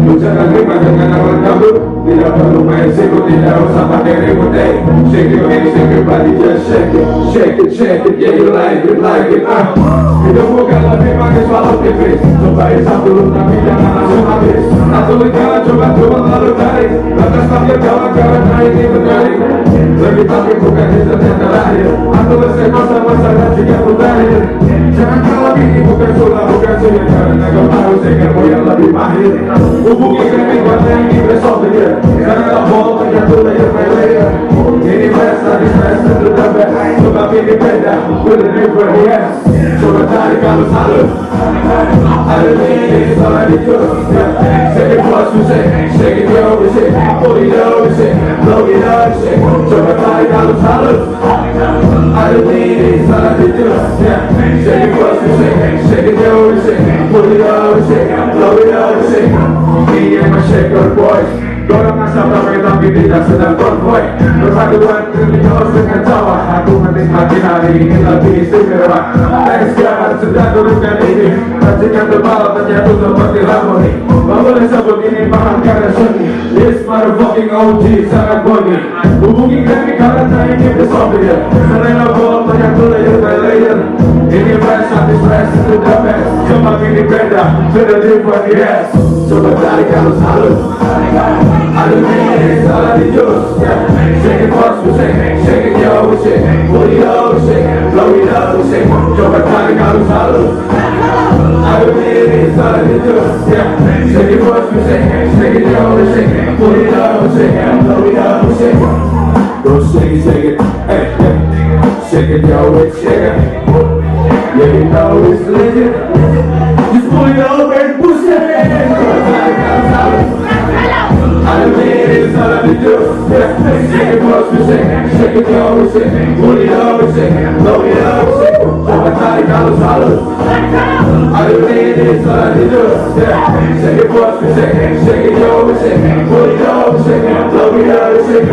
Lu jangan terima dengan awal kabur, tidak perlu main siku, tidak usah pakai ribut. Shake your hands, shake your body, just shake it, shake it, shake it, yeah you like it, hidup bukan lebih manis walau tipis. Coba isap dulu tapi jangan langsung habis. Satu lingkaran coba lalu tarik, lantas panggil kawan-kawan, nah ini menarik. Lagi tapi bukan instan yang terakhir. Aku selesai masa-masa dan juga berakhir. Jangan kalah ini bukan sulap, bukan sulit, karena kau tahu sekarang yang lebih mahir. Hubungi kami karena ini besok dia. Karena tak bohong ternyata layer by layer. Ini best, tadi stress itu the best. Sebab ini beda, with a different yes. Coba cari kalau salut. Ada ini salah di jurus. Shake it plus we shake it yo we shake, pull it yo we shake, blow it up we shake. Coba cari kalau salut. Ada ini salah di jurus. Shake it plus we shake it yo we shake, pull it up we shake, blow it up we shake. Me and my shaker boys. Dorang asap ramai tapi tidak sedang konvoy. Berpaduan religius dengan tawa. Aku menikmati hari ini lebih istimewa. Thanks God sudah turunkan ini. Racikan tebal ternyata seperti harmoni. Boleh sebut ini mahal karena seni. This motherfucking OG sangat boni. Hubungi kami karena ini besobia. Serena ball ternyata layer by layer. Ini best, hati stress itu the best. Coba ini beda, sudah different yes. Coba cari kalau salut. Ada ini salah di jurus. Shake it first we shake it yo we shake, pull it up we shake, blow it up we shake. Coba cari kalau salut. Ada ini salah di jurus. Shake it first we shake it yo we shake, pull it up we shake, blow it up we shake. Go shake it, hey, shake it yo we shake it. Yeah you know it's legit. Just pull it up and push it. Coba cari kalau salut. I mean it's all I do. Shake it first we shake it yo we shake, pull it up we shake, blow it up we shake. Coba cari kalau salut. I mean it's all I do. Shake it first we shake it yo we shake, pull it up we shake, blow it up we shake.